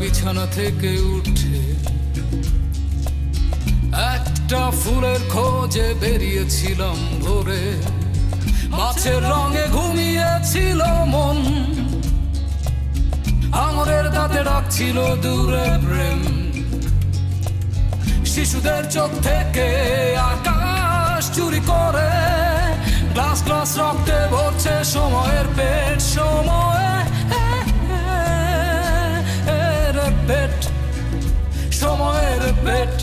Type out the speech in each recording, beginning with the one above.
বিছানা থেকে উঠে একটা ফুলের খোঁজে বেরিয়েছিলাম ভোরে। মাছের রঙে ঘুমিয়েছিল মন, আঙুরের দাঁতে ডাকছিল দূরে প্রেম। শিশুদের চোখ থেকে আকাশ চুরি করে গ্লাস গ্লাস রক্তে ভরছে সময়ের পেট। সময়ের পেট, সময়ের পেট।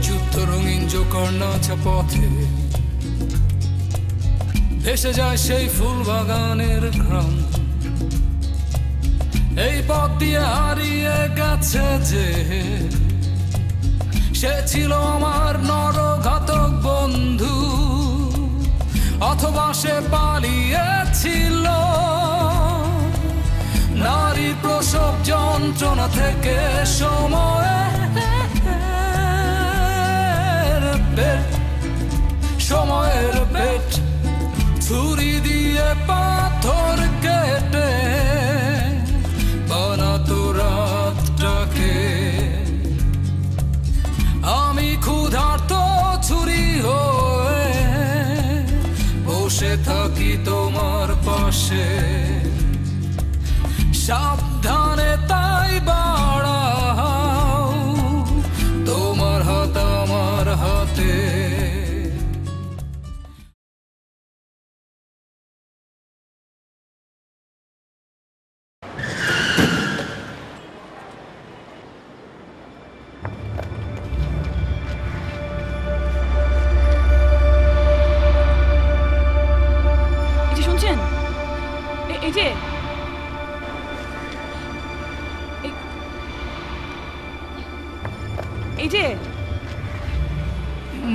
যুদ্ধ রঙিন জোকার নাচা পথে ভেসে যায় সেই ফুল বাগানের ঘ্রাণ। এই পথ দিয়ে হারিয়ে গেছে যে, সে ছিল আমার নরঘাতক বন্ধু, অথবা সে পালিয়েছিল নারীর প্রসব যন্ত্রণা থেকে। সময়ের পেট, সময়ের পেট। ছুরি দিয়ে পাথর কেটে বানাতো রাতটাকে। আমি ক্ষুধার্ত ছুরি হয়ে বসে থাকি তোমার পাশে। সাবধানে তাই বাড়াও তোমার হাত আমার হাতে।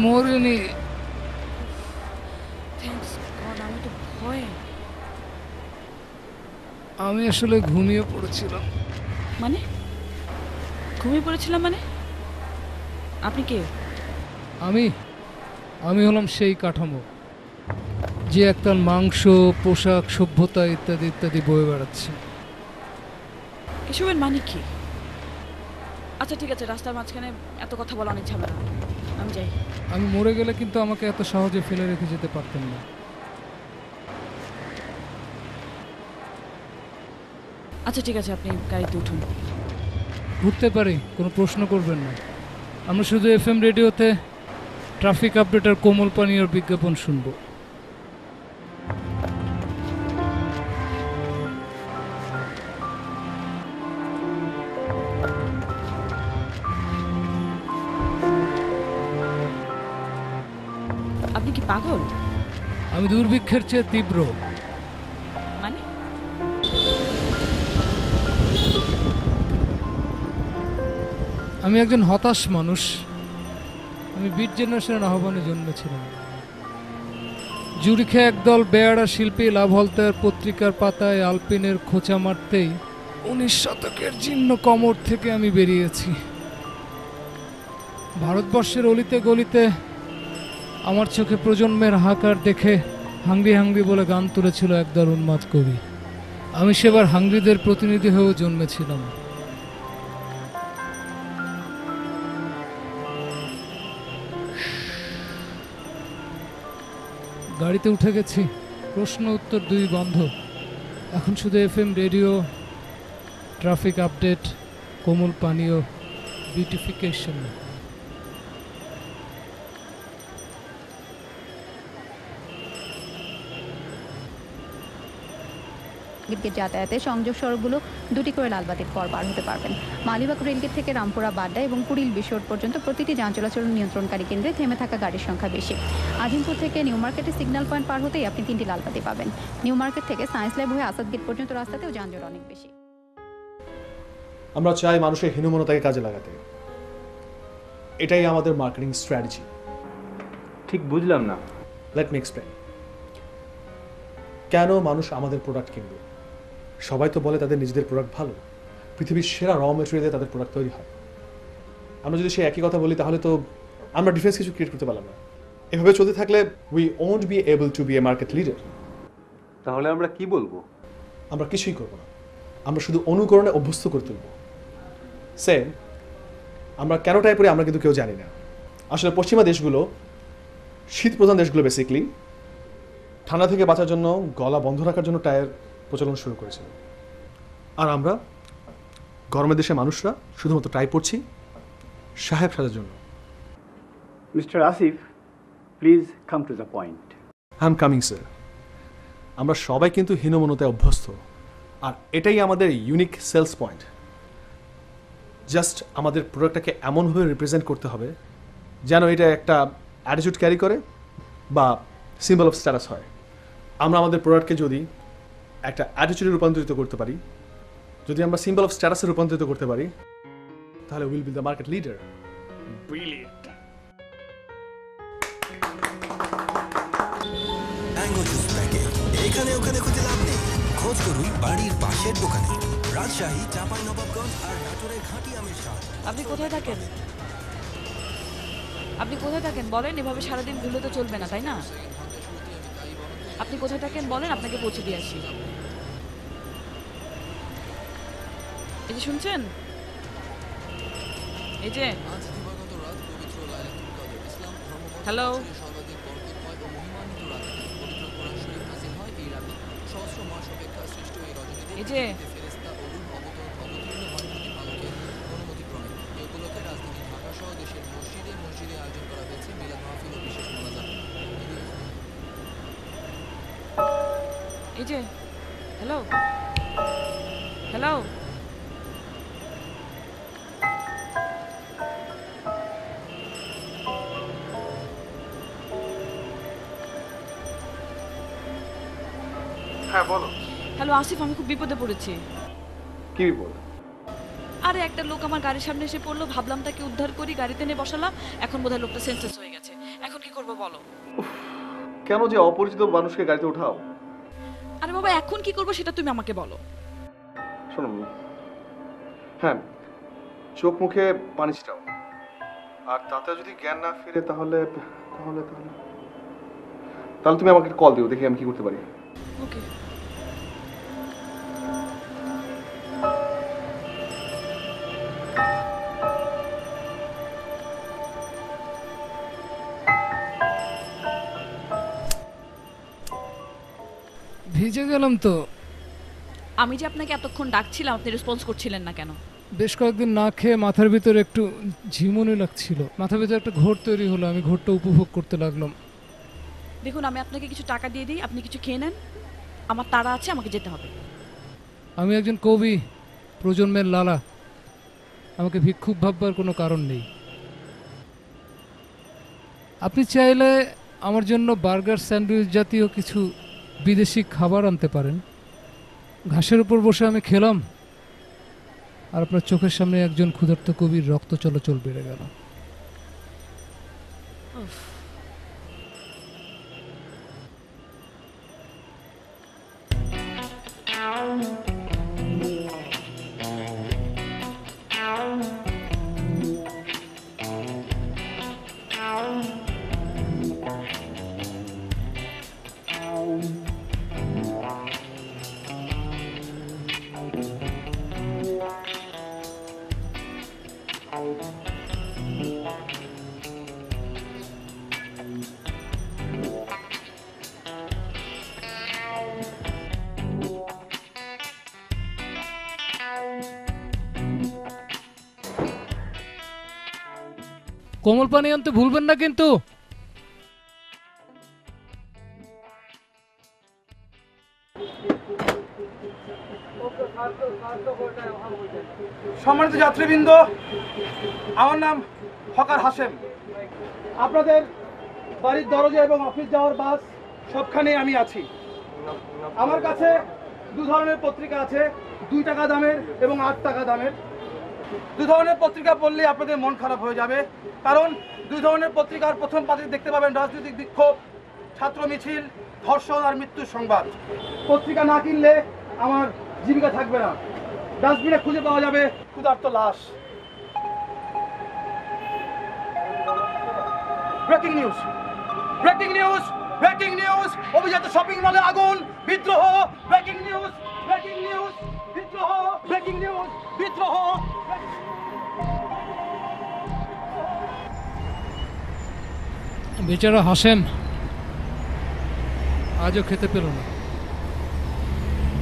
মরিনি। আমি আসলে ঘুমিয়ে পড়েছিলাম। মানে ঘুমিয়ে পড়েছিলাম মানে? আপনি কে? আমি হলাম সেই কাঠামো যে একতাল মাংস, পোশাক, সভ্যতা ইত্যাদি ইত্যাদি বয়ে বেড়াচ্ছে। এসবের মানে কি? আচ্ছা ঠিক আছে, রাস্তার মাঝখানে এত কথা বলা অনেক ঝামেলা, আমি যাই। আমি মরে গেলে কিন্তু আমাকে এত সহজে ফেলে রেখে যেতে পারতেন না। আচ্ছা ঠিক আছে, আপনি গাড়িতে উঠুন। ঘুরতে পারি, কোনো প্রশ্ন করবেন না। আমরা শুধু FM রেডিওতে ট্রাফিক আপডেট আর কোমল পানীয়র বিজ্ঞাপন শুনবো। আপনি কি পাগল? আমি দুর্ভিক্ষের চেয়ে তীব্র। মানে? আমি একজন হতাশ মানুষ। আমি বিট জেনারেশনের আহ্বানে জন্মেছিলাম। জুরিখে একদল বেয়ারা শিল্পী লাভলতার পত্রিকার পাতায় আলপিনের খোঁচা মারতেই 19 শতকের জীর্ণ কমর থেকে আমি বেরিয়েছি। ভারতবর্ষের অলিতে গলিতে আমার চোখে প্রজন্মের হাহাকার দেখে হাংরি হাংরি বলে গান তুলেছিল একদল উন্মাদ কবি। আমি সেবার হাংরিদের প্রতিনিধি হয়েও জন্মেছিলাম। গাড়িতে উঠে গেছি, প্রশ্ন উত্তর দুই বন্ধ। এখন শুধু FM রেডিও, ট্রাফিক আপডেট, কোমল পানীয়, বিউটিফিকেশন। যাতায়াতে সংযোগ সড়কগুলো দুটি করে লালবাতির পর পার হতে পারবেন। মালিবাগ রেলগেট থেকে রামপুরা বাড্ডা এবং কুড়িল বিশোর পর্যন্ত প্রতিটি যান চলাচল নিয়ন্ত্রণকারী কেন্দ্রে থেমে থাকা গাড়ির সংখ্যা বেশি। আজিমপুর থেকে নিউ মার্কেটে সিগন্যাল পয়েন্ট পার হতেই আপনি 3টি লালবাতি পাবেন। নিউ মার্কেট থেকে সায়েন্স ল্যাব হয়ে আসাদ গেট পর্যন্ত রাস্তাতেও যানজট অনেক বেশি। আমরা চাই মানুষের হীনমন্যতাকে কাজে লাগাতে। এটাই আমাদের মার্কেটিং স্ট্র্যাটেজি। ঠিক বুঝলাম না। Let me explain. কেন মানুষ আমাদের প্রোডাক্ট কিনবে? সবাই তো বলে তাদের নিজেদের প্রোডাক্ট ভালো, পৃথিবীর সেরা র মেটেরিয়াল তাদের প্রোডাক্ট তৈরি হয়। আমরা যদি সেই একই কথা বলি তাহলে তো আমরা ডিফারেন্স কিছু ক্রিয়েট করতে পারলাম না। এভাবে চলতে থাকলে we won't be able to be a market leader. তাহলে আমরা কি বলবো? আমরা কিছুই করব না, আমরা শুধু অনুকরণে অভ্যস্ত করে তুলব। সেম, আমরা কেন টাই পরি আমরা কিন্তু কেউ জানি না। আসলে পশ্চিমা দেশগুলো, শীত প্রধান দেশগুলো বেসিক্যালি ঠান্ডা থেকে বাঁচার জন্য গলা বন্ধ রাখার জন্য টায়ার প্রচলন শুরু করেছিল। আর আমরা গরমের দেশের মানুষরা শুধুমাত্র টাই পরছি সাহেব সাজার জন্য। Mister Asif, please come to the point. I am coming sir. আমরা সবাই কিন্তু হীনমন্যতায় অভ্যস্ত, আর এটাই আমাদের ইউনিক সেলস পয়েন্ট। জাস্ট আমাদের প্রোডাক্টটাকে এমনভাবে রিপ্রেজেন্ট করতে হবে যেন এটা একটা অ্যাটিটিউড ক্যারি করে বা সিম্বল অফ স্ট্যাটাস হয়। আমরা আমাদের প্রোডাক্টকে যদি একটা অ্যাটিটিউডে রূপান্তরিত করতে পারি, যদি আমরা সিম্বল অফ স্ট্যাটাসে রূপান্তরিত করতে পারি, তাহলে will be the market leader. Brilliant. Mango juice packet এখানে ওখানে খুঁজে লাভ নেই, খোঁজ করুন বাড়ির পাশের দোকানে। রাজশাহী, চাঁপাইনবাবগঞ্জ আর নাটোরের ঘাটি আমের স্বাদ। আপনি কোথায় থাকেন? আপনি কোথায় থাকেন বলেন, এভাবে সারাদিন ঘুরলে তো চলবে না, তাই না? আপনি কোথায় থাকেন বলেন, আপনাকে পৌঁছে দিয়ে আসি। এই যে শুনছেন, এই যে হ্যালো, এই যে এই যে হ্যালো হ্যালো, হ্যাঁ বলো। হ্যালো আসিফ, আমি খুব বিপদে পড়েছি। কি বিপদ? আরে একটা লোক আমার গাড়ির সামনে এসে পড়লো, ভাবলাম তাকে উদ্ধার করি, গাড়িতে নিয়ে বসালাম, এখন বোধহয় লোকটা সেন্সলেস হয়ে গেছে। এখন কি করবো বলো? কেন যে অপরিচিত মানুষকে গাড়িতে উঠাও? আরে বাবা, এখন কি করবো সেটা তুমি আমাকে বলো। শোনো, হ্যাঁ, চোখ মুখে পানি ছিটাও, আর তাতে যদি জ্ঞান না ফিরে তাহলে তাহলে তাহলে তাহলে তুমি আমাকে কল দিও, দেখি আমি কি করতে পারি। ওকে। ভিজে গেলাম তো। আমি যে আপনাকে এতক্ষণ ডাকছিলাম, আপনি রেসপন্স করছিলেন না কেন? বেশ কয়েকদিন না খেয়ে মাথার ভিতরে একটু ঝিমুনি লাগছিল, মাথার ভিতরে একটা ঘোর তৈরি হলো, আমি ঘোরটা উপভোগ করতে লাগলাম। দেখুন, আমি আপনাকে কিছু টাকা দিয়ে দিই, আপনি কিছু খেয়ে নেন, আমার তাড়া আছে, আমাকে যেতে হবে। আমি একজন কবি, প্রজন্মের লালা, আমাকে ভিক্ষুক ভাববার কোনো কারণ নেই। আপনি চাইলে আমার জন্য বার্গার, স্যান্ডউইচ জাতীয় কিছু বিদেশি খাবার আনতে পারেন। ঘাসের উপর বসে আমি খেলাম, আর আপনার চোখের সামনে একজন ক্ষুধার্ত কবির রক্ত চলাচল বেড়ে গেল। কোমল পানি আনতে ভুলবেন না কিন্তু। সম্মানিত যাত্রীবৃন্দ, আমার নাম হকার হাশেম। আপনাদের বাড়ির দরজা এবং অফিস যাওয়ার বাস সবখানে আমি আছি। আমার কাছে দু ধরনের পত্রিকা আছে, 2 টাকা দামের এবং 8 টাকা দামের। 2 ধরনের পত্রিকা পড়লে আপনাদের মন খারাপ হয়ে যাবে, কারণ 2 ধরনের পত্রিকার প্রথম পাতায় দেখতে পাবেন রাজনৈতিক বিক্ষোভ, ছাত্র মিছিল, ধর্ষণ আর মৃত্যুর সংবাদ। পত্রিকা না কিনলে আমার জীবিকা থাকবে না। ডাস্টবিনে খুঁজে পাওয়া যাবে ক্ষুধার্ত লাশ। Breaking news, breaking news, breaking news, অভিজাত শপিং মলে আগুন, বিদ্রোহ, ব্রেকিং নিউজ, ব্রেকিং নিউজ, বিদ্রোহ, ব্রেকিং নিউজ, বিদ্রোহ। বেচারা হাসেম আজও খেতে পেল না।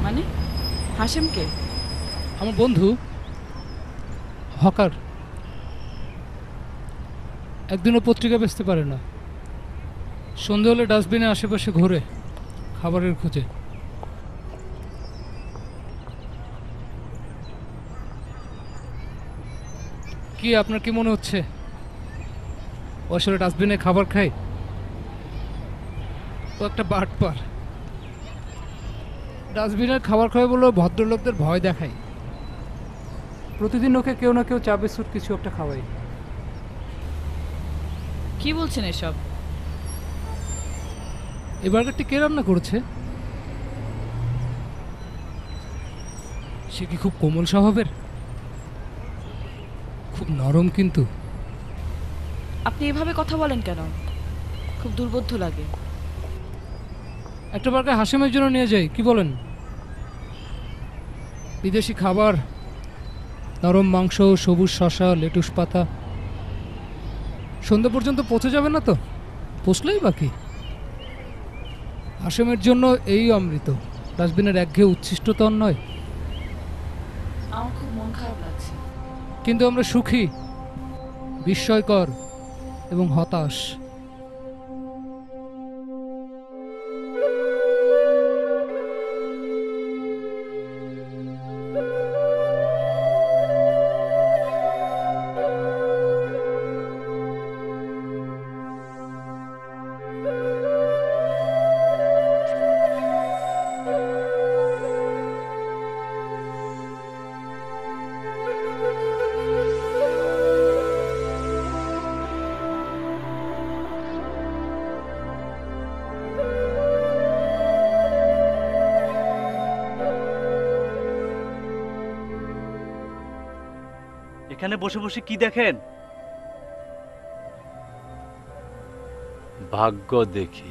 মানে হাসেমকে? আমার বন্ধু হকার, একদিনও পত্রিকা বেচতে পারে না। সন্ধে হলে ডাস্টবিনে আশেপাশে ঘোরে খাবারের খোঁজে। কি আপনার কি মনে হচ্ছে ও আসলে ডাস্টবিনে খাবার খায়? ও একটা বাটপার। ডাস্টবিনের খাবার খায় বলে ভদ্রলোকদের ভয় দেখায়। প্রতিদিন ওকে কেউ না কেউ চা বিস্কুট কিছু একটা খাওয়াই। কি বলছেন এসব? এই বার্গারটি কে রান্না করেছে? সে কি খুব কোমল স্বভাবের? খুব নরম কিন্তু। আপনি এভাবে কথা বলেন কেন? খুব দুর্বোধ্য লাগে। একটা বার্গার হাসেমের জন্য নিয়ে যাই, কি বলেন? বিদেশি খাবার, নরম মাংস, সবুজ শসা, লেটুস পাতা। সন্ধ্যা পর্যন্ত পৌঁছে যাবে না তো? পৌঁছলেই বাকি। হাসেমের জন্য এই অমৃত, ডাস্টবিনের একঘেয়ে উচ্ছিষ্ট তন নয়। আমার খুব মন খারাপ লাগছে। কিন্তু আমরা সুখী, বিস্ময়কর এবং হতাশ। এখানে বসে বসে কি দেখেন? ভাগ্য দেখি।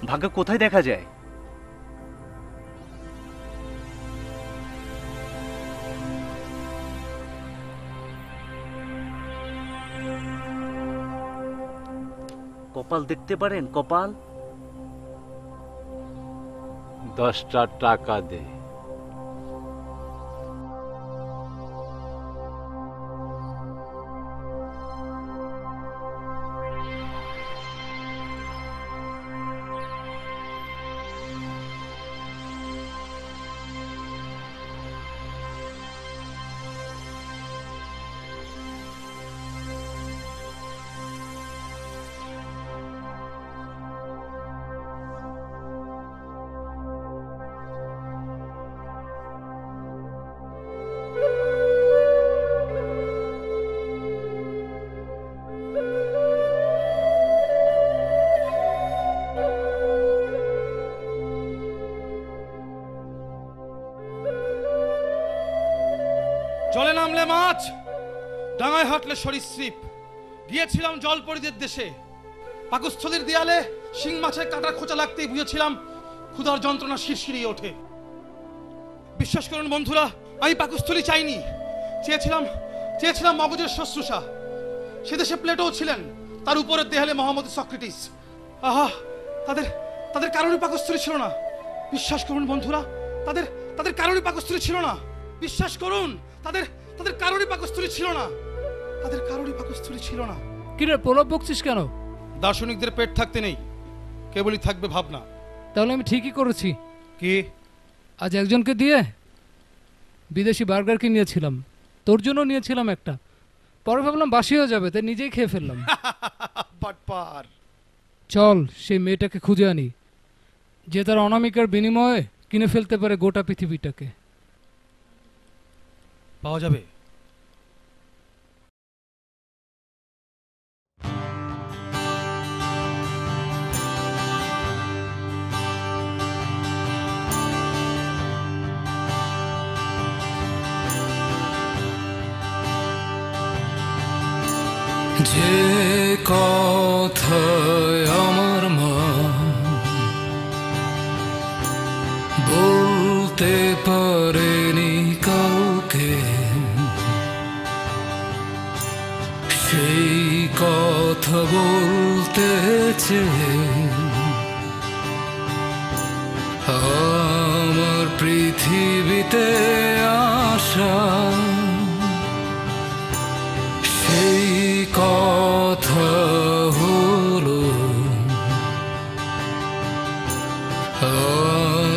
ভাগ্য কোথায় দেখা যায়? কপাল দেখতে পারেন? কপাল। 10টা টাকা দে। জলে নামলে মাছ, ডাঙায় হাঁটলে সরীসৃপ। গিয়েছিলাম জলপরীদের দেশে। পাকস্থলীর দেয়ালে শিং মাছের কাঁটার খোঁচা লাগতেই বুঝেছিলাম ক্ষুধার যন্ত্রণা শিরশিরিয়ে ওঠে। বিশ্বাস করুন বন্ধুরা, আমি পাকস্থলী চাইনি, চেয়েছিলাম মগজের শুশ্রূষা। সে দেশে প্লেটোও ছিলেন, তার উপরের দেয়ালে মোহাম্মদ সক্রেটিস। আহা, তাদের কারোরই পাকস্থলী ছিল না। বিশ্বাস করুন বন্ধুরা, তাদের কারোরই পাকস্থলী ছিল না। বিশ্বাস করুন, তাদের কারোরই পাকস্থলী ছিল না। তাদের কারোরই পাকস্থলী ছিল না। কিরে প্রলাপ বকছিস কেন? দার্শনিকদের পেট থাকতে নেই, কেবলই থাকবে ভাবনা। তাহলে আমি ঠিকই করেছি। কি? আজ একজনকে দিয়ে বিদেশি বার্গার কিনিয়েছিলাম, তোর জন্য নিয়েছিলাম একটা। পরে ভাবলাম বাসি হয়ে যাবে, তাই নিজেই খেয়ে ফেললাম। বাটপার। চল সেই মেয়েটাকে খুঁজে আনি, যে তার অনামিকার বিনিময়ে কিনে ফেলতে পারে গোটা পৃথিবীটাকে। পাওয়া যাবে? যে কথায় আমার মা বলতে পারেনি কাউকে, সেই কথা বলতে চেয়ে আমার পৃথিবীতে আসা, সেই কথা হলো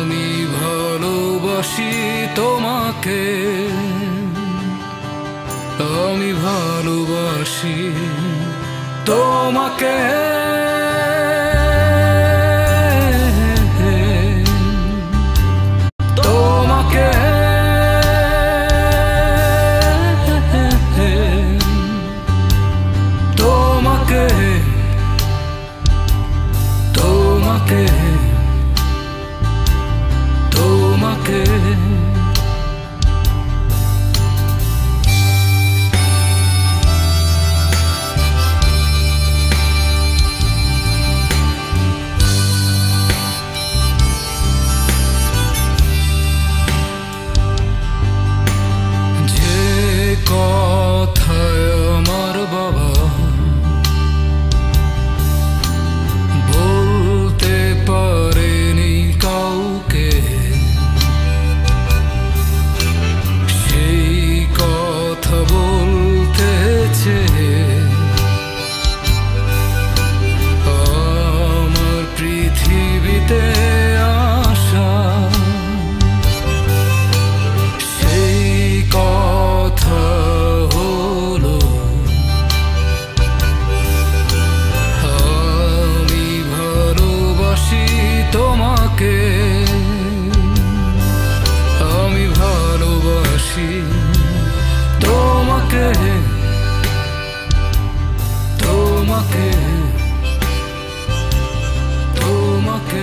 আমি ভালোবাসি তোমাকে, আমি ভালোবাসি তোমাকে। তোমাকে তোমাকে তোমাকে তোমাকে কথায় আমার বাবা বলতে পারেনি কাউকে, সেই কথা বলতে চেয়ে আমার পৃথিবীতে আসা, সেই কথা হলো আমি ভালোবাসি তোমাকে, আমি ভালোবাসি তোমাকে, তোমাকে তোমাকে।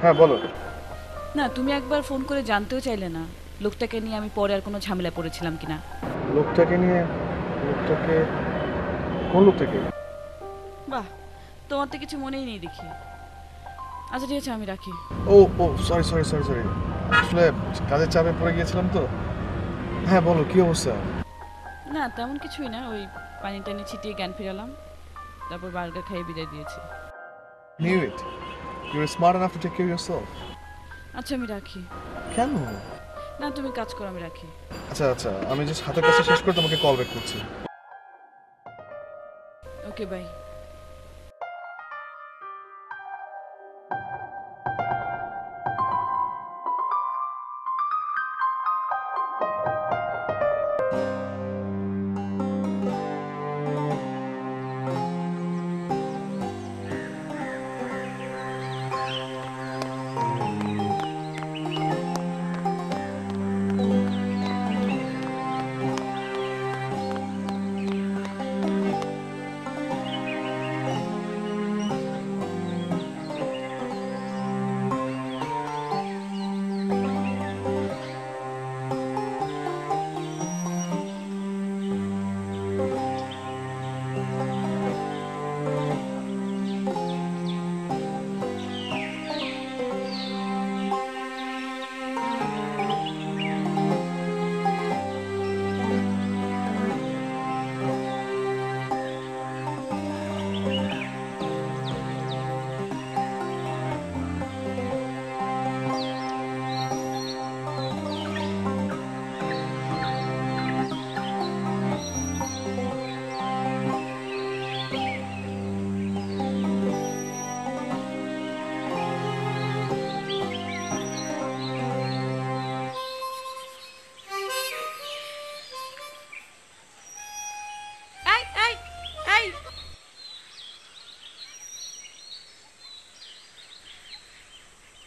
হ্যাঁ বলো। না, তুমি একবার ফোন করে জানতেও চাইলে না লোকটাকে নিয়ে আমি পরে আর কোনো ঝামেলা পড়েছিলাম কিনা। লোকটাকে নিয়ে? লোকটাকে? কোন লোকটাকে? বাহ, তোমার তো কিছু মনেই নেই দেখি। আচ্ছা ঠিক আছে, আমি রাখি। ও ও সরি সরি সরি সরি, আসলে কাজের চাপে পড়ে গিয়েছিলাম তো। হ্যাঁ বলো, কি অবস্থা? না তেমন কিছুই না, ওই পানি টানি ছিটিয়ে জ্ঞান ফিরালাম, তারপর বার্গার খাইয়ে বিদায় দিয়েছি। Knew it. You were smart enough to take care of yourself. আচ্ছা আমি রাখি। কেন? না তুমি কাজ করো, আমি রাখি। আচ্ছা আচ্ছা, আমি জাস্ট হাতের কাছে শেষ করে তোমাকে কল ব্যাক করছি। Okay bye.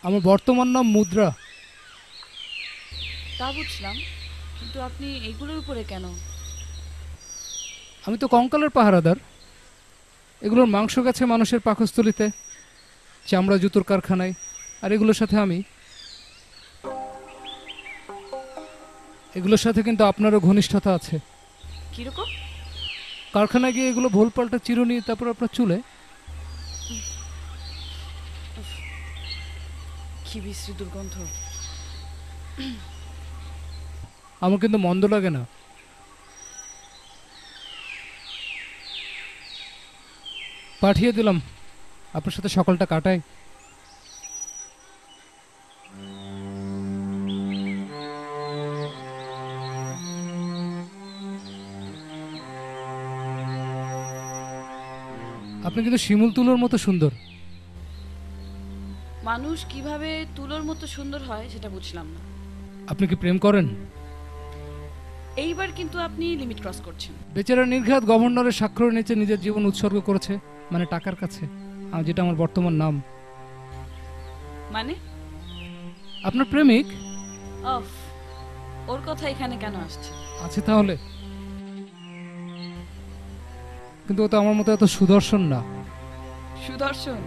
আমার বর্তমান নাম মুদ্রা। তা বুঝলাম, কিন্তু আপনি এইগুলোর উপরে কেন? আমি তো কঙ্কালের পাহারাদার। এগুলোর মাংস গেছে মানুষের পাকস্থলিতে, চামড়া জুতোর কারখানায়, আর এগুলোর সাথে আমি। এগুলোর সাথে কিন্তু আপনারও ঘনিষ্ঠতা আছে। কিরকম? কারখানায় গিয়ে এগুলো ভোল পাল্টা চিরুনি, তারপর আপনার চুলে। কি বিশ্রী দুর্গন্ধ। আমার কিন্তু মন্দ লাগে না। পাঠিয়ে দিলাম, আপনার সাথে সকালটা কাটাই। আপনি কিন্তু শিমুল তুলোর মতো সুন্দর। মানুষ কিভাবে তুলোর মতো সুন্দর হয় সেটা বুঝলাম না। আপনি কি প্রেম করেন? এইবার কিন্তু আপনি লিমিট ক্রস করছেন। বেচারা নির্ঘাত গভর্নরের স্বাক্ষরের নিচে নিজের জীবন উৎসর্গ করেছে, মানে টাকার কাছে, যেটা আমার বর্তমান নাম। মানে? আপনার প্রেমিক। অফ, ওর কথা এখানে কেন আসছে? আছে তাহলে, কিন্তু ও তো আমার মতো এত সুদর্শন না। সুদর্শন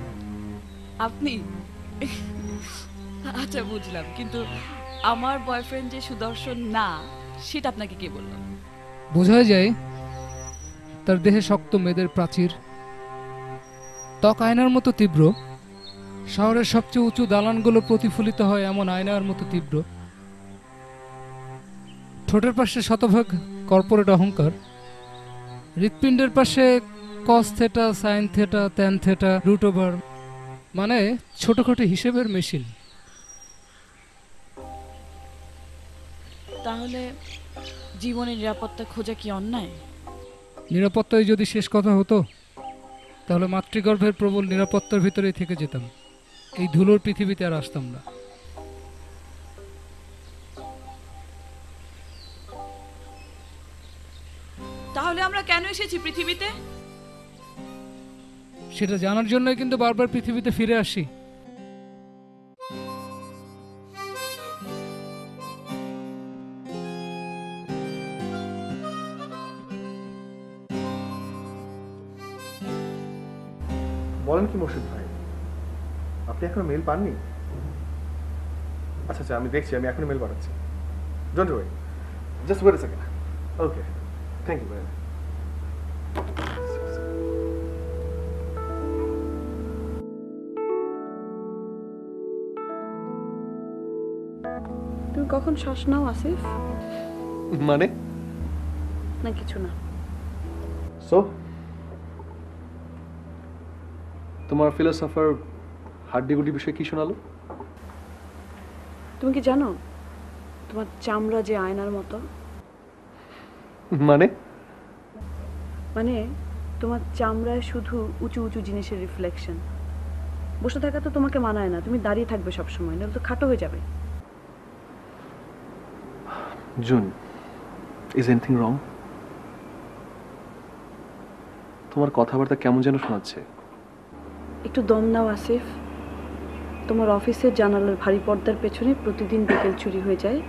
আপনি? আচ্ছা বুঝলাম, কিন্তু আমার বয়ফ্রেন্ড যে সুদর্শন না সেটা আপনাকে কে বলল? বোঝাই যায়, তার দেহে শক্ত মেদের প্রাচীর, ত্বক আয়নার মতো তীব্র, শহরের সবচেয়ে উঁচু দালানগুলো প্রতিফলিত হয় এমন আয়নার মতো তীব্র, ঠোঁটের পাশে শতভাগ কর্পোরেট অহংকার, হৃৎপিণ্ডের পাশে cos theta, sine theta, tan theta, root over, মানে ছোটখাটো হিসেবের মেশিন। তাহলে জীবনের নিরাপত্তা খোঁজা কি অন্যায়? নিরাপত্তায় যদি শেষ কথা হতো, তাহলে মাতৃগর্ভের প্রবল নিরাপত্তার ভিতরেই থেকে যেতাম। এই ধুলোর পৃথিবীতে আর আসতাম না। তাহলে আমরা কেন এসেছি পৃথিবীতে? সেটা জানার জন্যই কিন্তু বারবার পৃথিবীতে ফিরে আসি। বলেন কি মোর্শেদ ভাই, আপনি এখনো মেল পাননি? আচ্ছা আচ্ছা, আমি দেখছি, আমি এখনই মেল পাঠাচ্ছি। Don't worry, just wait a second. Okay, thank you ভাই। তুমি কখন শ্বাস নাও আসিফ? মানে? না কিছু না। সো তোমার ফিলোসফার হাড্ডিগুডি বিষয়ে কি শোনালো? তুমি কি জানো তোমার চামড়া যে আয়নার মতো? মানে মানে তোমার চামড়ায় শুধু উঁচু উঁচু জিনিসের রিফ্লেকশন। বসে থাকা তো তোমাকে মানায় না, তুমি দাঁড়িয়ে থাকবে সব সময়, নাহলে তো খাটো হয়ে যাবে। June, is anything wrong? তোমার কথাবার্তা কেমন যেন শোনাচ্ছে। একটু দম নাও আসিফ। তোমার অফিসের জানালার ভারী পর্দার পেছনে প্রতিদিন বিকেল চুরি হয়ে যায়,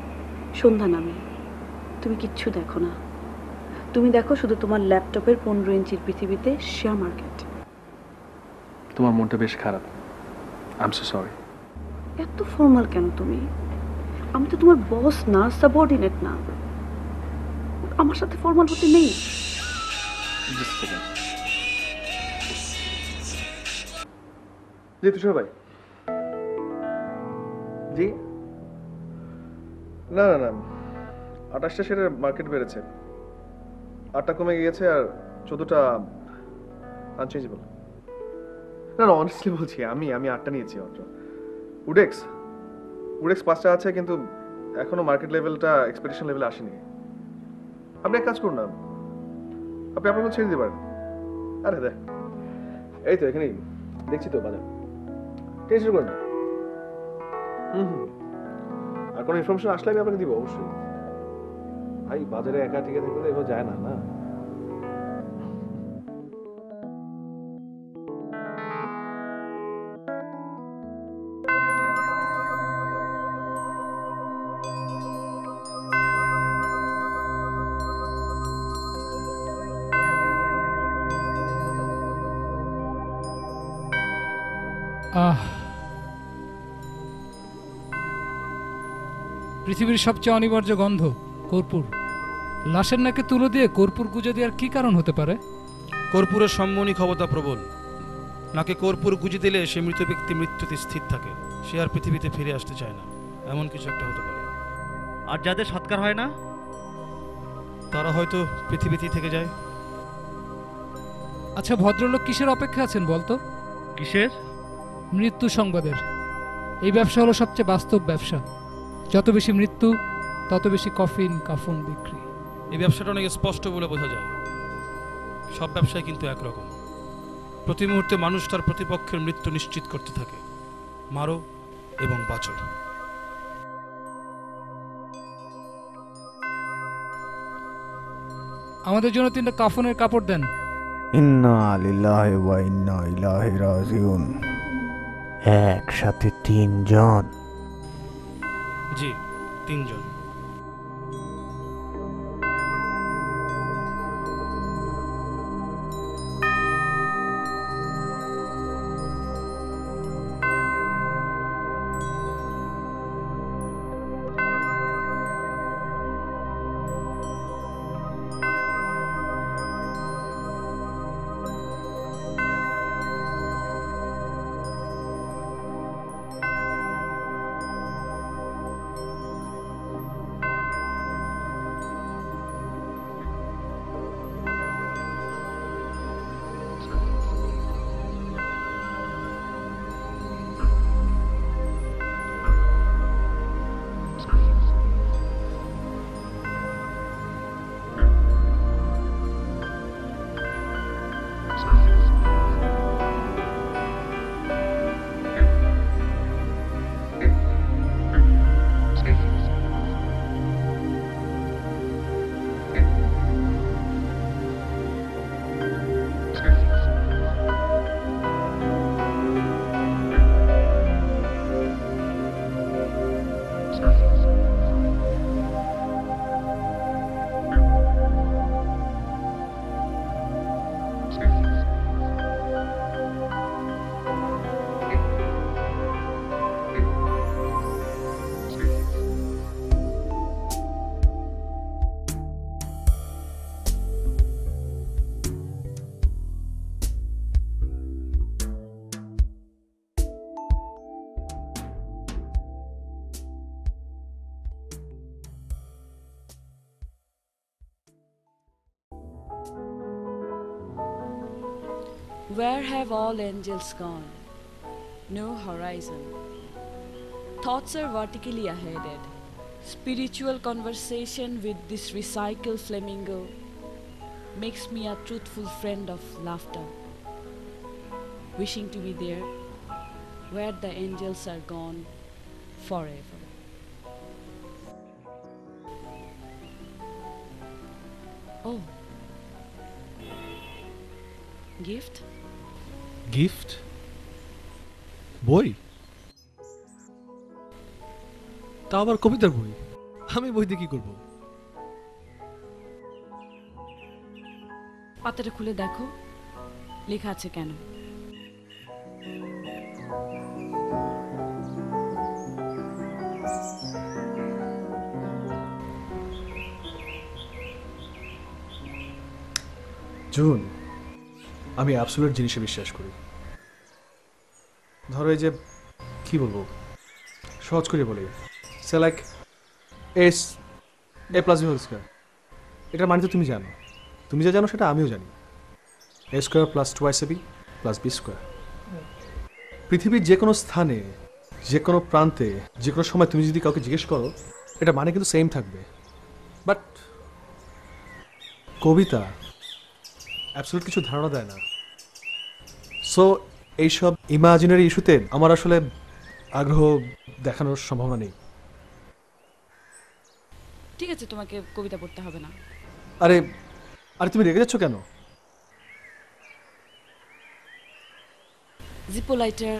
সন্ধ্যা নামে। তুমি কিচ্ছু দেখো না, তুমি দেখো শুধু তোমার ল্যাপটপের 15 ইঞ্চির পৃথিবীতে শেয়ার মার্কেট। তোমার মনটা বেশ খারাপ। I am so sorry. এত ফর্মাল কেন তুমি? আমি তো তোমার বস না, সাবঅর্ডিনেট না। আমার সাথে ফর্মাল হতে নেই। জি তুষার ভাই। জি না না না, 28টা শেয়ারের মার্কেট বেড়েছে, 8টা কমে গিয়েছে, আর 14টা আনচেঞ্জেবল। না না, অনেস্টলি বলছি, আমি 8টা নিয়েছি মাত্র। উডেক্স 5টা আছে, কিন্তু এখনো মার্কেট লেভেলটা এক্সপেকটেশন লেভেলে আসেনি। আপনি এক কাজ করুন না, আপনি আপনার ছেড়ে দিতে পারেন। আরে দেখ, এই তো এখানেই দেখছি তো বাজার, টেনশন করেন না। আর কোনো ইনফরমেশন আসলে আমি আপনাকে দিব অবশ্যই। ভাই বাজারে একা টিকে থাকলে তো এবার যায় না না। পৃথিবীর সবচেয়ে অনিবার্য গন্ধ কর্পূর। লাশের নাকে তুলো দিয়ে কর্পূর গুজে দেওয়ার কি কারণ হতে পারে? কর্পূরের সম্মনি ক্ষমতা প্রবল। নাকে কর্পূর গুঁজে দিলে সে মৃত ব্যক্তি মৃত্যুতে স্থির থাকে, সে আর পৃথিবীতে ফিরে আসতে চায় না, এমন কিছু একটা হতে পারে। আর যাদের সৎকার হয় না তারা হয়তো পৃথিবীতেই থেকে যায়। আচ্ছা, ভদ্রলোক কিসের অপেক্ষা আছেন বলতো? কিসের? মৃত্যু সংবাদের। এই ব্যবসা হলো সবচেয়ে বাস্তব ব্যবসা। যত বেশি মৃত্যু, তত বেশি কফিন কাফন বিক্রি। এই ব্যবসাটা অনেক স্পষ্ট বলে বোঝা যায়। সব ব্যবসায় কিন্তু একরকম। প্রতি মুহূর্তে মানুষ তার প্রতিপক্ষের মৃত্যু নিশ্চিত করতে থাকে। মারো এবং বাঁচো। আমাদের জন্য 3টা কাফনের কাপড় দেন। ইন্না লিল্লাহি ওয়া ইন্না ইলাইহি রাজিউন। একসাথে 3 জন? জি, 3 জন। Where have all angels gone? No horizon. Thoughts are vertically aheaded. Spiritual conversation with this recycled flamingo makes me a truthful friend of laughter. Wishing to be there where the angels are gone forever. Oh. Gift? Gift? বই? তা আবার কবিতার বই? আমি বই দিয়ে কি করব? পাতাটা খুলে দেখো, লেখা আছে কেন? জুন, আমি অ্যাবসলিউট জিনিসে বিশ্বাস করি। ধরো এই যে কি বলবো, সহজ করে বলি, সে like as a plus b whole square. এটার মানে তো তুমি জানো, তুমি যা জানো সেটা আমিও জানি। এ square plus twice A B plus B square. পৃথিবীর যে কোনো স্থানে, যে কোনো প্রান্তে, যে কোনো সময় তুমি যদি কাউকে জিজ্ঞেস করো, এটা মানে কিন্তু সেম থাকবে। বাট কবিতা অ্যাবসলিউট কিছু ধারণা দেয় না। সো এইসব ইমাজিনারি ইস্যুতে আমার আসলে আগ্রহ দেখানোর সম্ভাবনা নেই। ঠিক আছে, তোমাকে কবিতা পড়তে হবে না। আরে আরে তুমি রেগে যাচ্ছ কেন? জিপো লাইটার,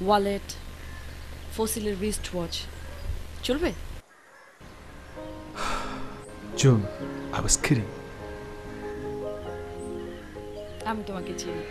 ওয়ালেট, ফসিলের রিস্ট ওয়াচ চলবে? June, I was kidding. আমি তোমাকে চিনি।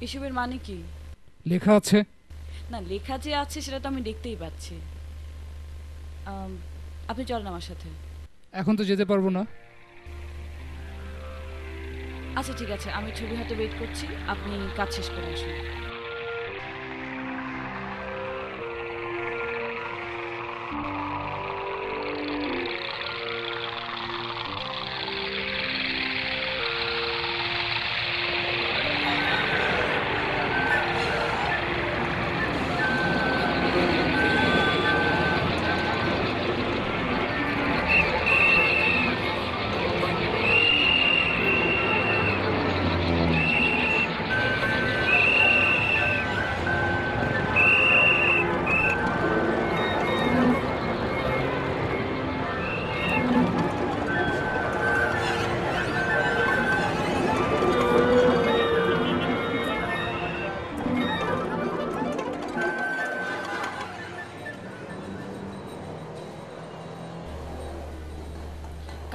এসবের মানে কি? লেখা আছে। না, লেখা যে আছে সেটা তো আমি দেখতেই পাচ্ছি। আপনি চলেন আমার সাথে। এখন তো যেতে পারবো না। আচ্ছা ঠিক আছে, আমি ছবি হাতে ওয়েট করছি, আপনি কাজ শেষ করে আসুন।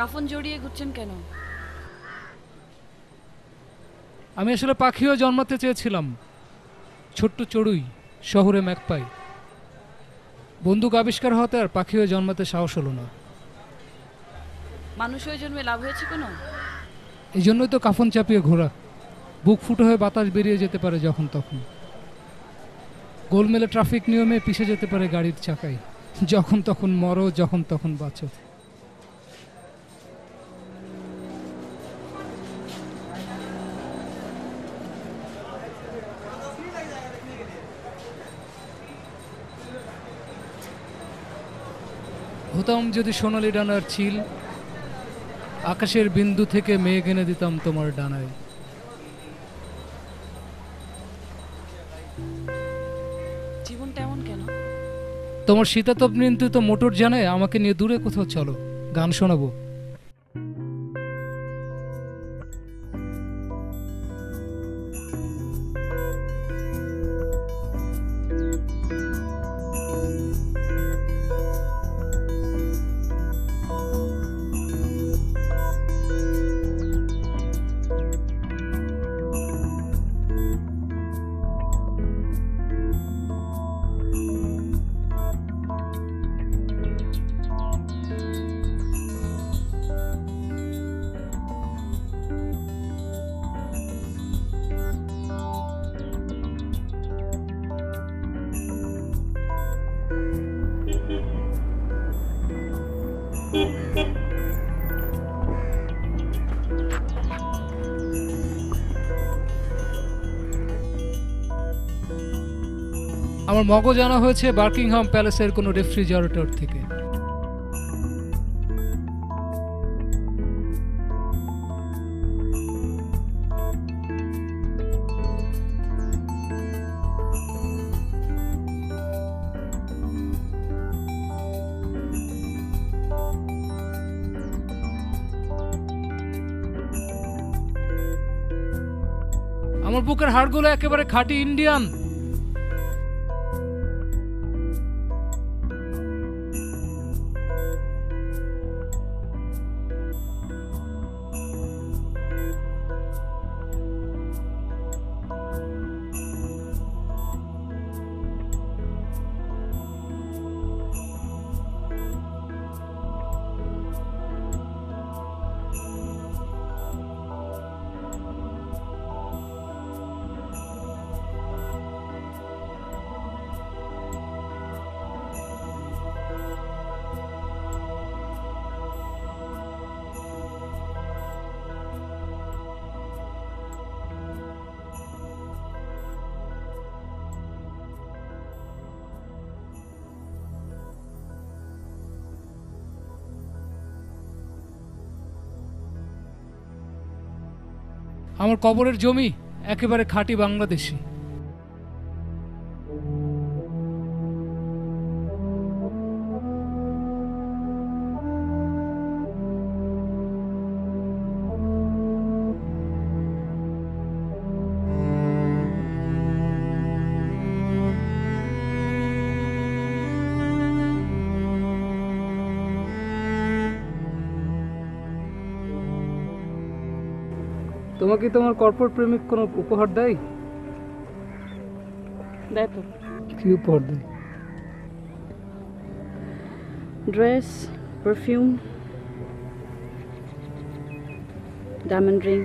কাফন জড়িয়ে ঘুরছেন কেন? আমি আসলে পাখিও জন্মাতে চেয়েছিলাম, ছোট্ট চড়ুই, শহরে ম্যাকপাই। বন্দুক আবিষ্কার হতে আর পাখিও জন্মাতে সাহস হলো না। মানুষ হয়ে জন্মে লাভ হয়েছে কোনো? এই জন্যই তো কাফন চাপিয়ে ঘোরা। বুক ফুটো হয়ে বাতাস বেরিয়ে যেতে পারে যখন তখন। গোলমেলে ট্রাফিক নিয়মে পিষে যেতে পারে গাড়ির চাকায়। যখন তখন মরো, যখন তখন বাঁচো। হতাম যদি সোনালি ডানার ছিল, আকাশের বিন্দু থেকে মেঘ এনে দিতাম তোমার ডানায়। জীবনটা এমন কেন? তোমার শীতাতপ নিয়ন্ত্রিত মোটর জানে আমাকে নিয়ে দূরে কোথাও চলো, গান শোনাবো। আমার মগজ আনা হয়েছে বার্কিংহাম প্যালেসের কোনো রেফ্রিজারেটর থেকে। আমার বুকের হাড়গুলো একেবারে খাঁটি ইন্ডিয়ান। আমার কবরের জমি একেবারে খাঁটি বাংলাদেশি। তোমাকে তোমার কর্পোরেট প্রেমিক কোনো উপহার দেয়? দেয় তো। কি উপহার দেয়? Dress, perfume, diamond ring.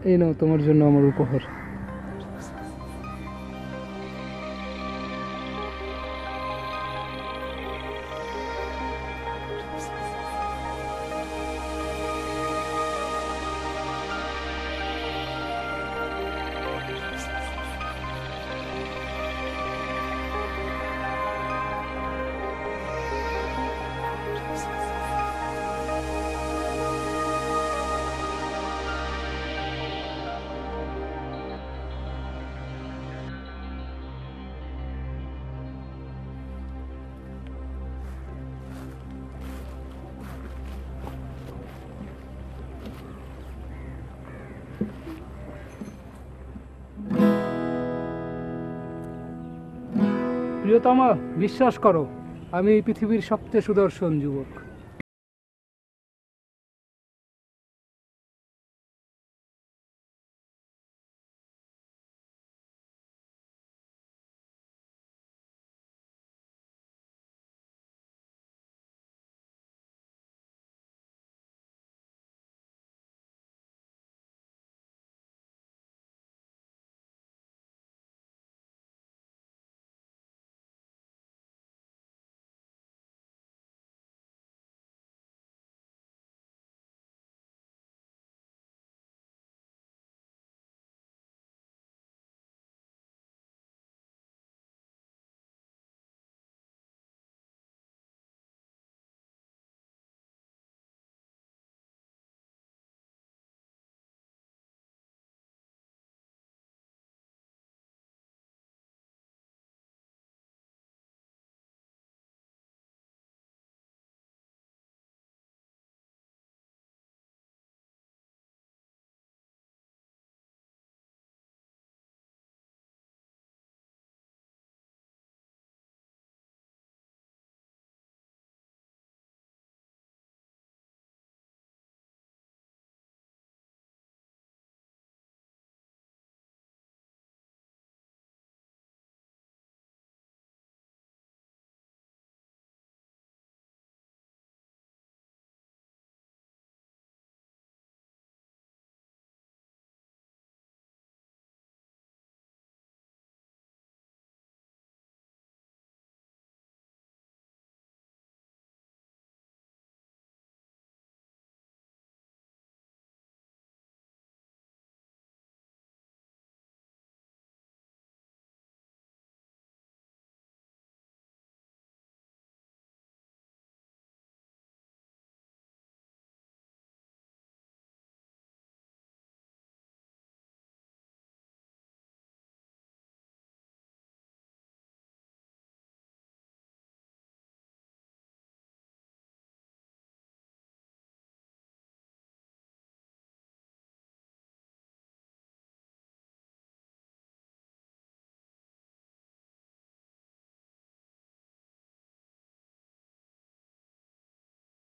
এই নাও তোমার জন্য আমার উপহার। প্রিয়তমা, বিশ্বাস করো, আমি এই পৃথিবীর সবচেয়ে সুদর্শন যুবক।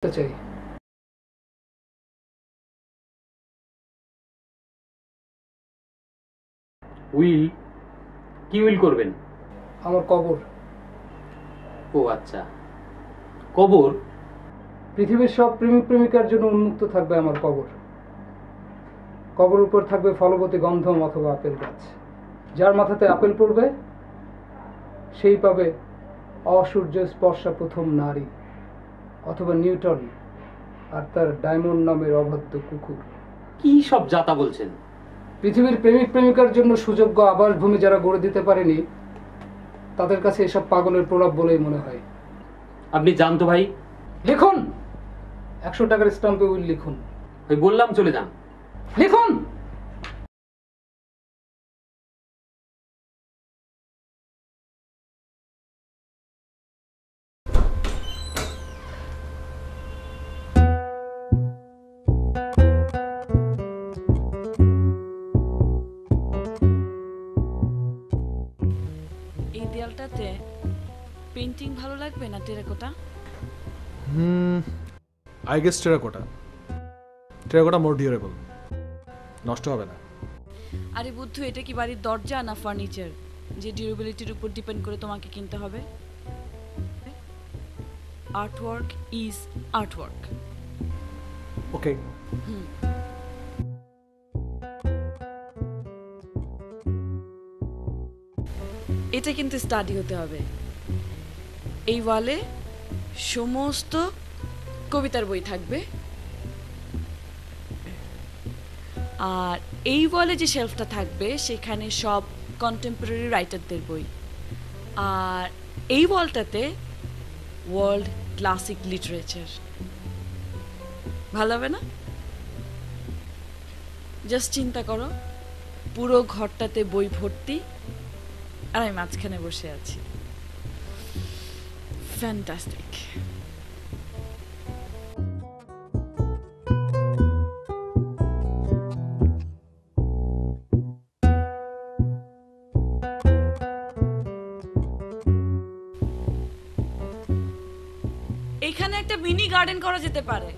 চাই। উইল? কি উইল করবেন? আমার কবর। ও আচ্ছা, কবর? পৃথিবীর সব প্রেমিক প্রেমিকার জন্য উন্মুক্ত থাকবে আমার কবর। কবর উপর থাকবে ফলবতী গন্ধম অথবা আপেল গাছ। যার মাথাতে আপেল পড়বে সেই পাবে অসূর্য স্পর্শা প্রথম নারী, অথবা নিউটন আর তার ডায়মন্ড নামের অবাধ্য কুকুর। কি সব যাতা বলছেন? পৃথিবীর প্রেমিক প্রেমিকার জন্য সুযোগ্য আবাসভূমি যারা গড়ে দিতে পারেনি তাদের কাছে এসব পাগলের প্রলাপ বলেই মনে হয়। আপনি জানতো ভাই? লিখুন, 100 টাকার স্টাম্পে উইল লিখুন। ওই বললাম চলে যান। লিখুন। এই দেয়ালটাতে পেইন্টিং ভালো লাগবে না terracotta? I guess terracotta. Terracotta more durable, নষ্ট হবে না। আরে বুদ্ধু, এটা কি বাড়ির দরজা না ফার্নিচার যে ডিউরেবিলিটির উপর ডিপেন্ড করে তোমাকে কিনতে হবে? Artwork is artwork. ওকে। এটা কিন্তু স্টাডি হতে হবে। এই ওয়ালে সমস্ত কবিতার বই থাকবে, আর এই ওয়ালে যে শেলফটা থাকবে সেখানে সব কন্টেম্পোরারি রাইটারদের বই, আর এই ওয়ালটাতে ওয়ার্ল্ড ক্লাসিক লিটারেচার। ভালো হবে না? জাস্ট চিন্তা করো, পুরো ঘরটাতে বই ভর্তি আর আমি মাঝখানে বসে আছি। ফ্যান্টাস্টিক। এখানে একটা মিনি গার্ডেন করা যেতে পারে,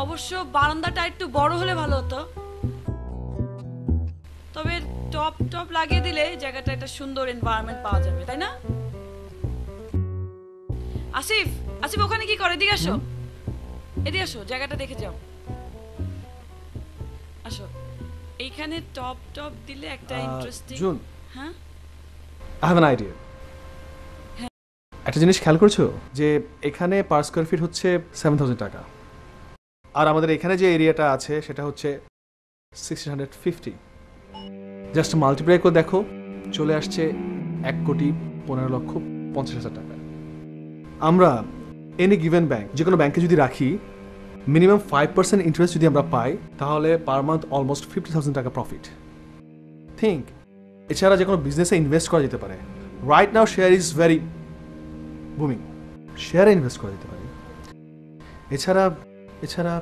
অবশ্য বারান্দাটা একটু বড় হলে ভালো হতো। তবে টপ টপ লাগিয়ে দিলে জায়গাটা একটা সুন্দর এনভায়রনমেন্ট পাওয়া যাবে, তাই না? আসিফ, আসিফ ওখানে কি করে? এদিকে আসো, এদিকে আসো, জায়গাটা দেখে যাও। আসো, এইখানে টপ টপ দিলে একটা ইন্টারেস্টিং। জুন, হ্যাঁ, আই হ্যাভ অ্যান আইডিয়া। একটা জিনিস খেয়াল করছো যে এখানে পার স্কোয়ার ফিট হচ্ছে 7,000 টাকা, আর আমাদের এখানে যে এরিয়াটা আছে সেটা হচ্ছে 650। জাস্ট মাল্টিপ্লাই করে দেখো, চলে আসছে 1,15,50,000 টাকা। আমরা এনি গিভেন ব্যাংক, যে কোনো ব্যাংকে যদি রাখি, মিনিমাম 5% ইন্টারেস্ট যদি আমরা পাই, তাহলে পার মান্থ অলমোস্ট 50,000 টাকা প্রফিট। থিঙ্ক, এছাড়া যে কোনো বিজনেসে ইনভেস্ট করা যেতে পারে। Right now share is very booming, শেয়ারে ইনভেস্ট করা যেতে পারে। এছাড়া এছাড়া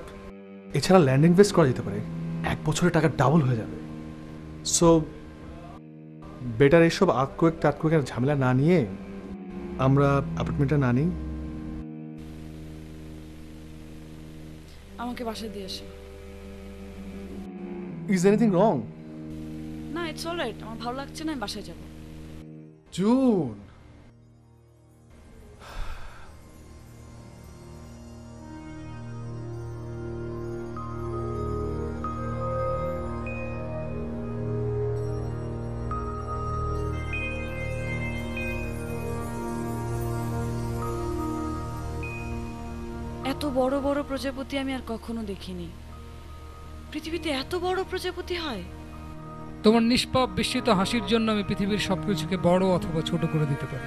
এছাড়া ল্যান্ড ইনভেস্ট করা যেতে পারে, 1 বছরে টাকা ডাবল হয়ে যাবে। সো বেটার এইসব আর্থকুয়েকের ঝামেলা না নিয়ে আমরা অ্যাপার্টমেন্টটা না নিই। আমাকে বাসায় দিয়ে এসো। Is anything wrong? না, ইটস অলরাইট, আমার ভালো লাগছে না, আমি বাসায় যাব। জুন, এত বড় বড় প্রজাপতি আমি আর কখনো দেখিনি। পৃথিবীতে এত বড় প্রজাপতি হয়? তোমার নিষ্পাপ বিস্মিত হাসির জন্য আমি পৃথিবীর সবকিছুকে বড় অথবা ছোট করে দিতে পারি।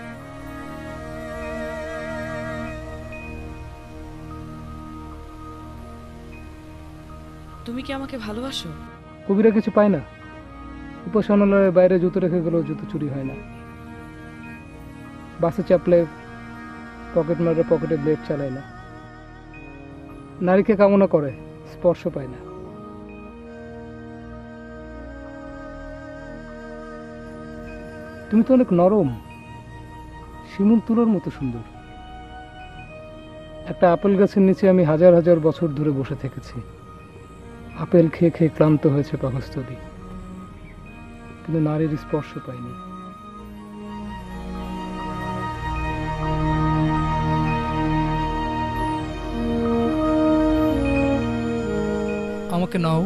তুমি কি আমাকে ভালোবাসো? কবিরা কিছু পায় না, উপাসনালয়ের বাইরে জুতো রেখে গেলেও জুতো চুরি হয় না। বাসে চাপলে পকেট মারে পকেটে ব্লেড চালায় না। নারীকে কামনা করে, স্পর্শ পায় না। তুমি তো অনেক নরম, শিমুল তুলোর মতো সুন্দর। একটা আপেল গাছের নিচে আমি হাজার হাজার বছর ধরে বসে থেকেছি। আপেল খেয়ে খেয়ে ক্লান্ত হয়েছে পাকস্থলী, কিন্তু নারীর স্পর্শ পাইনি। আমাকে নাও।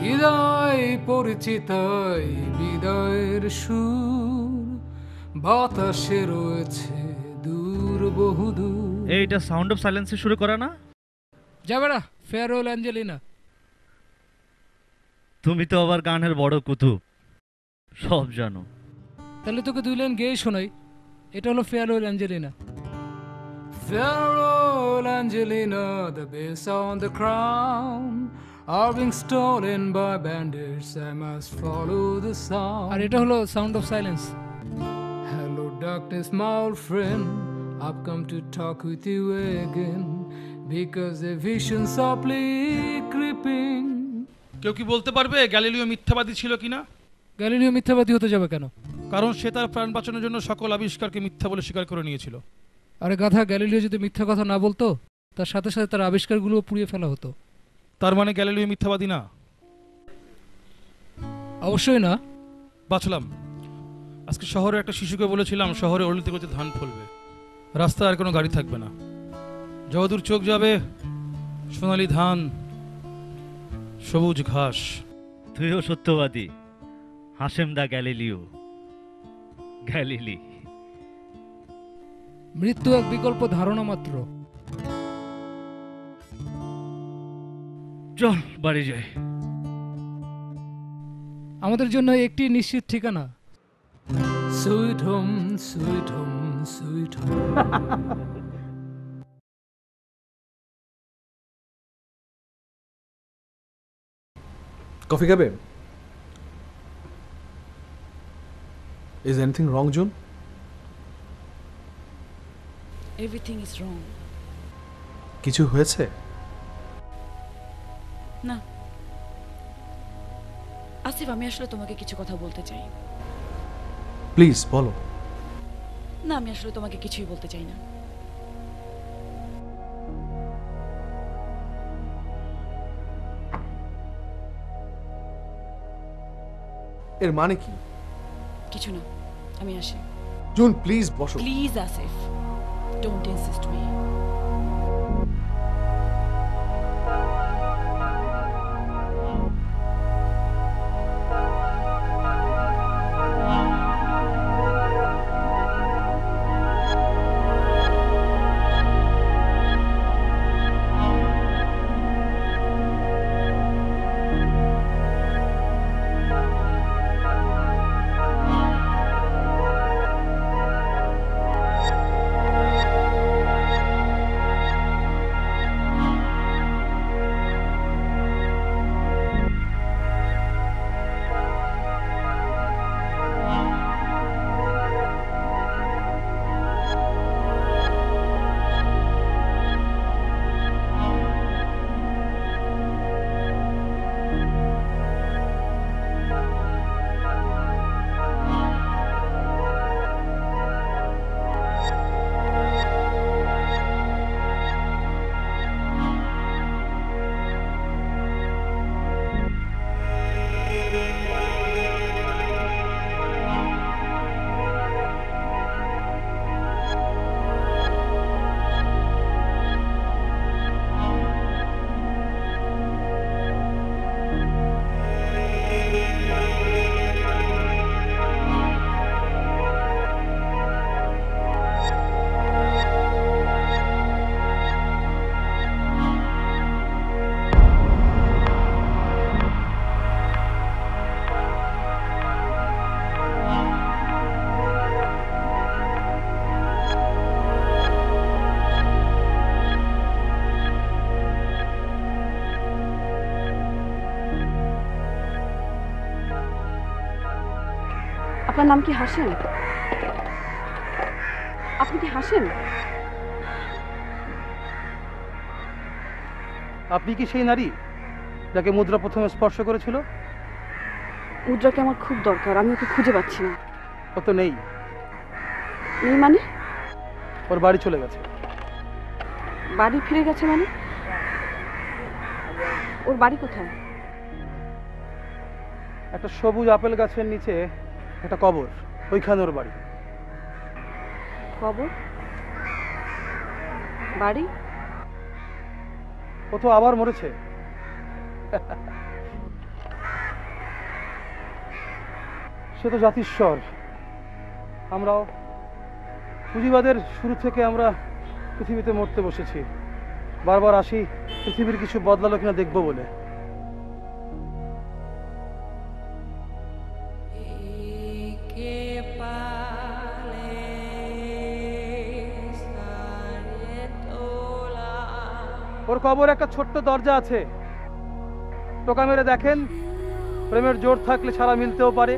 বিদায় পরিচিত বিদায়ের সুর বাতাসে রয়েছে দূর বহুদূর। এইটা সাউন্ড অফ সাইলেন্সে শুরু করা না? যাবে না, ফেয়ারওয়েল অ্যাঞ্জেলিনা। তুমি তো আবার গানের বড় কুতুব, সব জানো। তাহলে তোকে দুই লাইন গেয়ে শোনাই। এটা হলো farewell Angelina. Farewell Angelina, the base on the crown are being stolen by bandits. I must follow the sound. আর এটা হলো sound of silence. Hello darkness, my old friend, I've come to talk with you again because the vision softly creeping. কেউ কি বলতে পারবে Galileo মিথ্যাবাদী ছিল কিনা? Galileo মিথ্যাবাদী হতে যাবে কেন? কারণ সে তার প্রাণ বাঁচানোর জন্য সকল আবিষ্কারকে মিথ্যা বলে স্বীকার করে নিয়েছিল। আরে গাধা, গ্যালিলিও যদি মিথ্যা কথা না বলতো তার সাথে সাথে তার আবিষ্কারগুলো পুড়িয়ে ফেলা হতো। তার মানে গ্যালিলিও মিথ্যাবাদী না? অবশ্যই না। বাঁচলাম। আজকে শহরে একটা শিশুকে বলেছিলাম শহরে অলিতে গলিতে ধান ফলবে, রাস্তায় আর কোনো গাড়ি থাকবে না, যতদূর চোখ যাবে সোনালি ধান, সবুজ ঘাস। তুইও সত্যবাদী, হাশেম দা গ্যালিলিও। গ্যালিলি। মৃত্যু এক বিকল্প ধারণা মাত্র। চল বাড়ি যাই। আমাদের জন্য একটি নিশ্চিত ঠিকানা, sweet home, sweet home, sweet home. Coffee খাবে? Is anything wrong, June? Everything is wrong. কিছু হয়েছে? না আসিফ, আমি আসলে তোমাকে কিছু কথা বলতে চাই। প্লিজ বলো। না, আমি আসলে তোমাকে কিছুই বলতে চাই না। এর মানে কি? কিছু না, আমি আসি। জুন প্লিজ বসো। Please Asif, don't insist me. আপনার নাম কি হাসেম? আপনি কি হাসেম? আপনি কি সেই নারী যাকে মুদ্রা প্রথমে স্পর্শ করেছিল? মুদ্রাকে আমার খুব দরকার, আমি ওকে খুঁজে পাচ্ছি না। ও তো নেই। নেই মানে? ওর বাড়ি চলে গেছে। বাড়ি ফিরে গেছে মানে? ওর বাড়ি কোথায়? একটা সবুজ আপেল গাছের নিচে একটা কবর, ওইখানে ওর বাড়ি। কবর? বাড়ি? ও তো আবার মরেছে। সে তো জাতিস্বর। আমরাও পুঁজিবাদের শুরু থেকে আমরা পৃথিবীতে মরতে বসেছি। বারবার আসি পৃথিবীর কিছু বদলালো কিনা দেখবো বলে। ওর কবর একটা ছোট্ট দরজা আছে, টোকা মেরে দেখেন, প্রেমের জোর থাকলে ছাড়া মিলতেও পারে।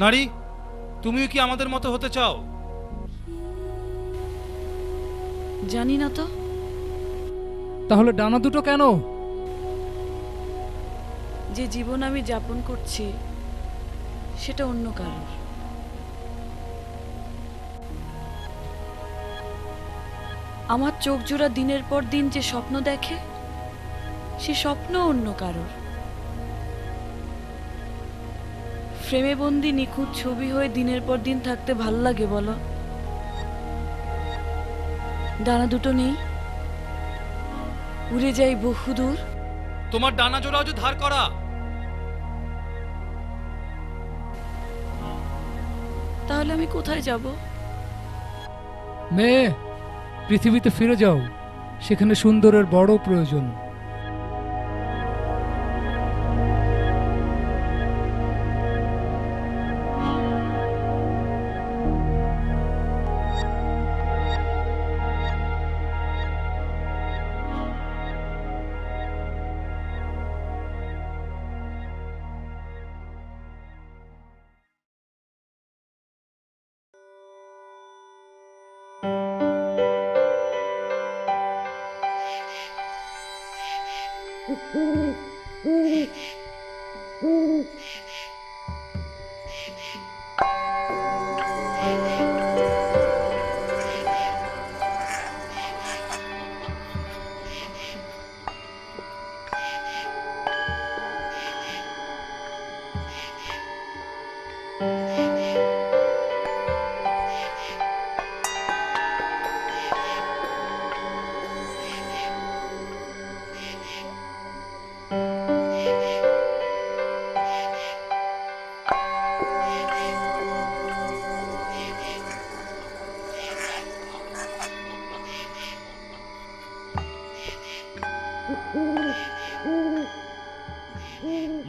নারী, তুমিও কি আমাদের মতো হতে চাও? জানি না তো। তাহলে ডানা দুটো কেন? যে জীবন আমি যাপন করছি সেটা অন্য কারোর। আমার চোখ জোড়া দিনের পর দিন যে স্বপ্ন দেখে সে স্বপ্ন অন্য কারোর। ফ্রেমে বন্দি নিখুঁত ছবি হয়ে দিনের পর দিন থাকতে ভাল লাগে বলো? ডানা দুটো নেই, উড়ে যাই বহুদূর। তোমার ডানা জোড়াও যে ধার করা। তাহলে আমি কোথায় যাব? মেয়ে, পৃথিবীতে ফিরে যাও, সেখানে সুন্দরের বড় প্রয়োজন।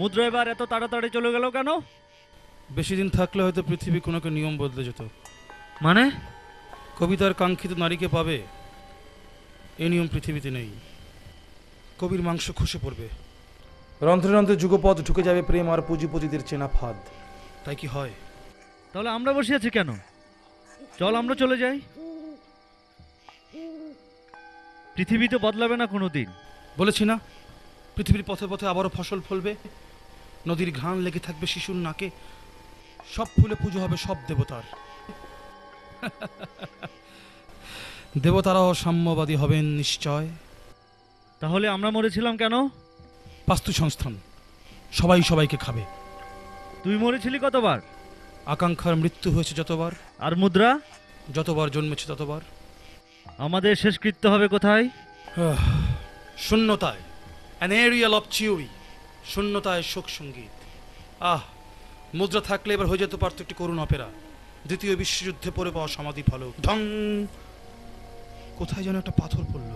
মুদ্রা এবার এত তাড়াতাড়ি চলে গেল কেন? বেশি দিন থাকলে হয়তো পৃথিবী কোনো একটা নিয়ম বদলে যেত। মানে? কবিতার কাঙ্ক্ষিত নারীকে পাবে, এই নিয়ম পৃথিবীতে নেই। কবির মাংস খসে পড়বে, রন্ধ্রে রন্ধ্রে যুগপথ ঢুকে যাবে প্রেম আর পুঁজিপতিদের চেনা ফাঁদ। তাই কি হয়? তাহলে আমরা বসে আছি কেন? চল আমরা চলে যাই। পৃথিবী তো বদলাবে না কোনোদিন। বলেছি না, পৃথিবীর পথে পথে আবারও ফসল ফলবে, নদীর ঘ্রাণ লেগে থাকবে শিশুর নাকে, সব ফুলে পুজো হবে সব দেবতার। দেবতারাও সাম্যবাদী হবেন নিশ্চয়। তাহলে আমরা মরেছিলাম কেন? বাস্তু সংস্থান, সবাই সবাইকে খাবে। তুই মরেছিলি কতবার? আকাঙ্ক্ষার মৃত্যু হয়েছে যতবার। আর মুদ্রা? যতবার জন্মেছে ততবার। আমাদের শেষকৃত্য হবে কোথায়? শূন্যতায়, অ্যান এরিয়াল অফ থিওরি। শূন্যতায় শোক সঙ্গীত। মুদ্রা থাকলে এবার হয়ে যেতে পারত একটি করুণ অপেরা। দ্বিতীয় বিশ্বযুদ্ধে পড়ে পাওয়া সমাধি ফলক। ঢং! কোথায় যেন একটা পাথর পড়ল।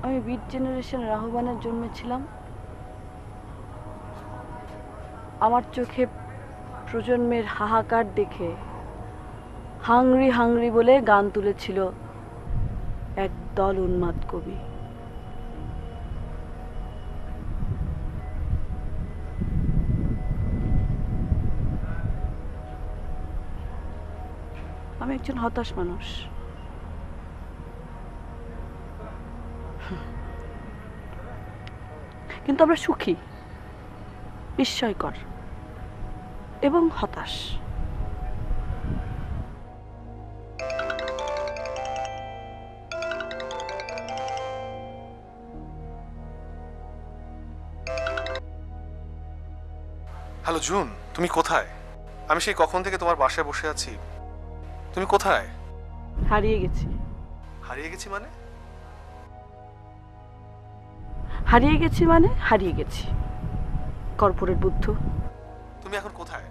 আমি বিট জেনারেশনের আহ্বানের জন্মেছিলাম। আমার চোখে প্রজন্মের হাহাকার দেখে হাংরি হাংরি বলে গান তুলেছিল এক দল উন্মাদ কবি। আমি একজন হতাশ মানুষ। কিন্তু আমরা সুখী, বিস্ময়কর এবং হতাশ। হ্যালো জুন, তুমি কোথায়? আমি সেই কখন থেকে তোমার বাসায় বসে আছি। তুমি কোথায়? হারিয়ে গেছি। হারিয়ে গেছি মানে? হারিয়ে গেছি মানে হারিয়ে গেছি। কর্পোরেট বুদ্ধ। তুমি এখন কোথায়?